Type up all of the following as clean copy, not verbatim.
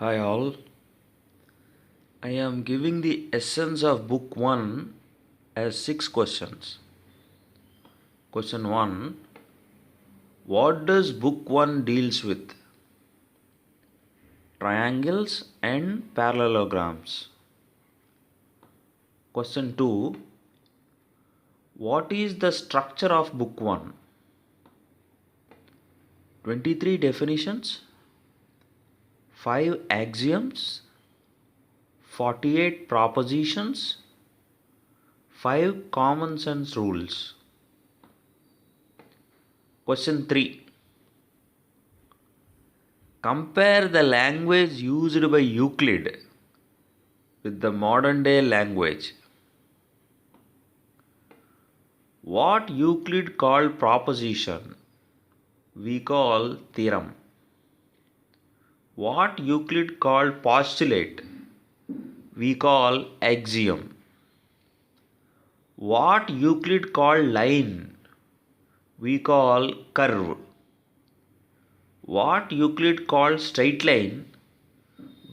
Hi all. I am giving the essence of book 1 as 6 questions. Question 1. What does book 1 deals with? Triangles and parallelograms. Question 2. What is the structure of book 1? 23 definitions, 5 axioms, 48 propositions, 5 common sense rules. Question 3. Compare the language used by Euclid with the modern day language. What Euclid called proposition, we call theorem. What Euclid called postulate, we call axiom. What Euclid called line, we call curve. What Euclid called straight line,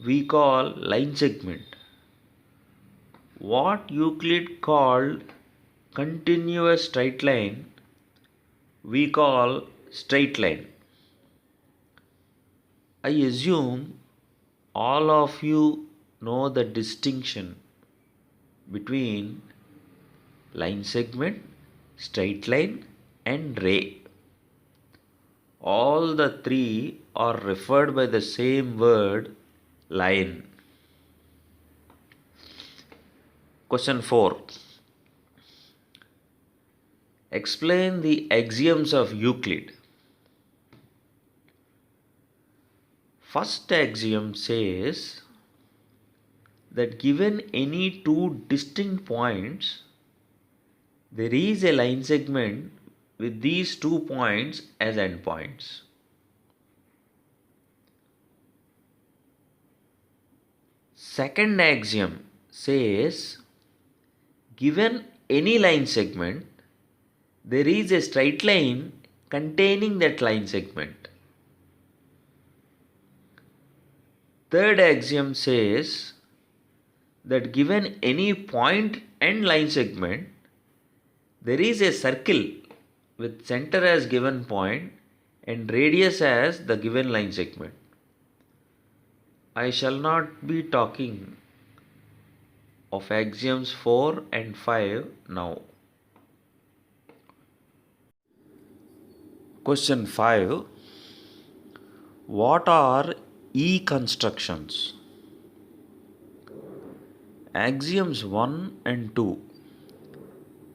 we call line segment. What Euclid called continuous straight line, we call straight line. I assume all of you know the distinction between line segment, straight line, and ray. All the three are referred by the same word, line. Question 4. Explain the axioms of Euclid. First axiom says that given any two distinct points, there is a line segment with these 2 points as endpoints. Second axiom says given any line segment, there is a straight line containing that line segment. Third axiom says that given any point and line segment, there is a circle with center as given point and radius as the given line segment. I shall not be talking of axioms 4 and 5 now. Question 5. What are E constructions? Axioms 1 and 2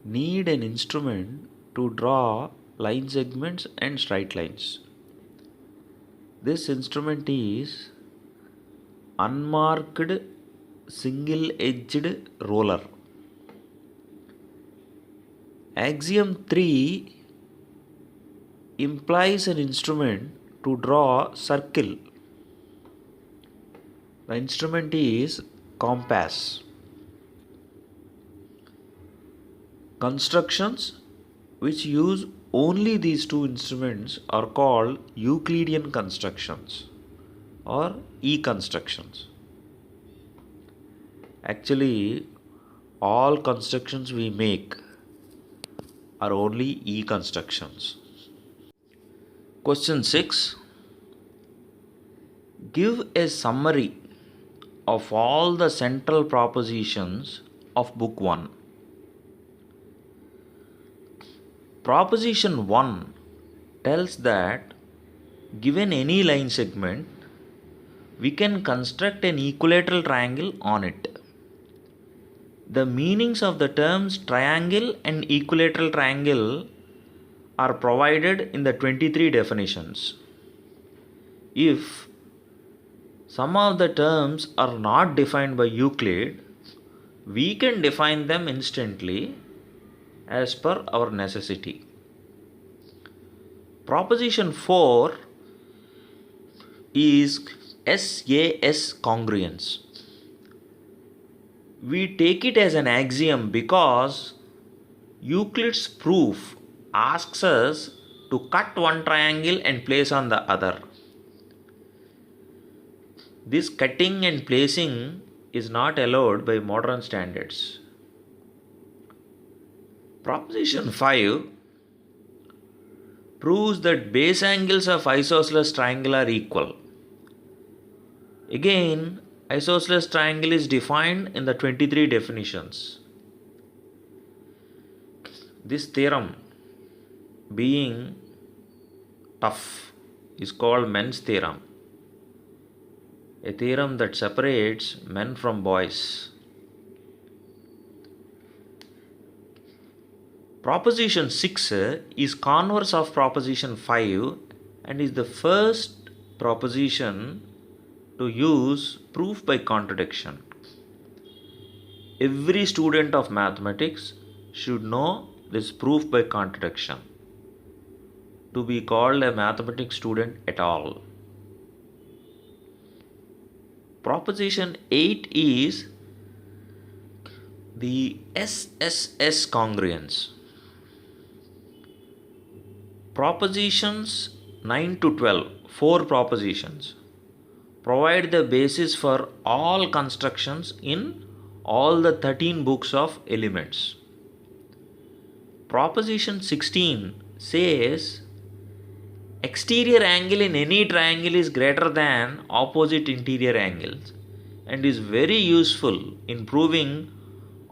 need an instrument to draw line segments and straight lines. This instrument is unmarked single-edged roller. Axiom 3 implies an instrument to draw circle. The instrument is compass. Constructions which use only these two instruments are called Euclidean constructions or E constructions. Actually, all constructions we make are only E constructions. Question 6. Give a summary of all the central propositions of book 1. Proposition 1 tells that given any line segment, we can construct an equilateral triangle on it. The meanings of the terms triangle and equilateral triangle are provided in the 23 definitions. If some of the terms are not defined by Euclid, we can define them instantly as per our necessity. Proposition 4 is SAS congruence. We take it as an axiom because Euclid's proof asks us to cut one triangle and place on the other. This cutting and placing is not allowed by modern standards. Proposition 5 proves that base angles of isosceles triangle are equal. Again, isosceles triangle is defined in the 23 definitions. This theorem, being tough, is called Men's theorem, a theorem that separates men from boys. Proposition 6 is converse of proposition 5 and is the first proposition to use proof by contradiction. Every student of mathematics should know this proof by contradiction to be called a mathematics student at all. Proposition 8 is the SSS congruence. Propositions 9 to 12, 4 propositions, provide the basis for all constructions in all the 13 books of elements. Proposition 16 says exterior angle in any triangle is greater than opposite interior angles and is very useful in proving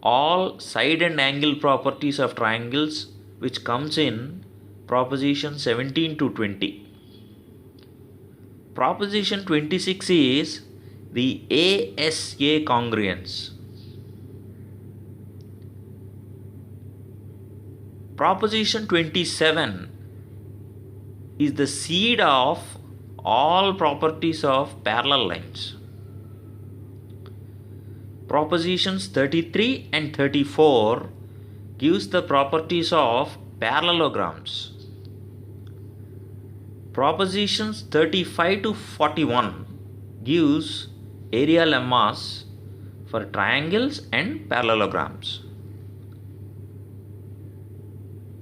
all side and angle properties of triangles, which comes in proposition 17 to 20. Proposition 26 is the ASA congruence. Proposition 27 is the seed of all properties of parallel lines. Propositions 33 and 34 gives the properties of parallelograms. Propositions 35 to 41 gives area lemmas for triangles and parallelograms.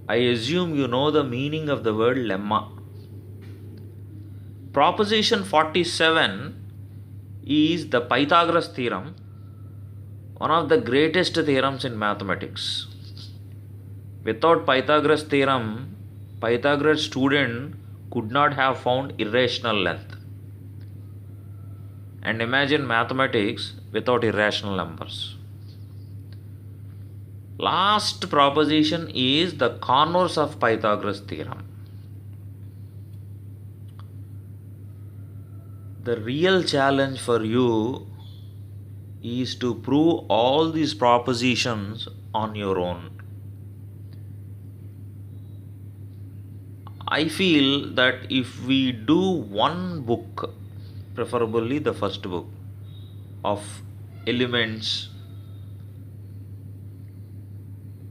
I assume you know the meaning of the word lemma. Proposition 47 is the Pythagoras theorem, one of the greatest theorems in mathematics. Without Pythagoras theorem, Pythagoras student could not have found irrational length. And imagine mathematics without irrational numbers. Last proposition is the converse of Pythagoras theorem. The real challenge for you is to prove all these propositions on your own. I feel that if we do one book, preferably the first book of elements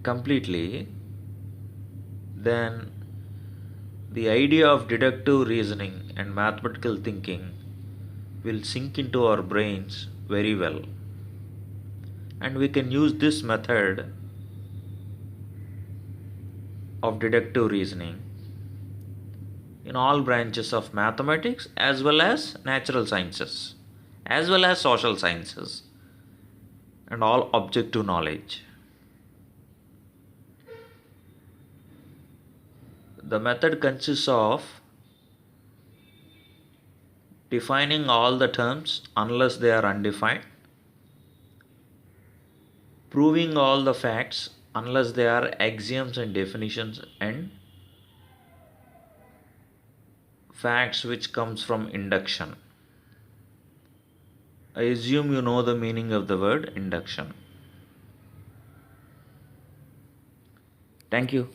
completely, then the idea of deductive reasoning and mathematical thinking will sink into our brains very well. And we can use this method of deductive reasoning in all branches of mathematics as well as natural sciences, as well as social sciences, and all objective knowledge. The method consists of defining all the terms unless they are undefined, proving all the facts unless they are axioms and definitions, and facts which comes from induction. I assume you know the meaning of the word induction. Thank you.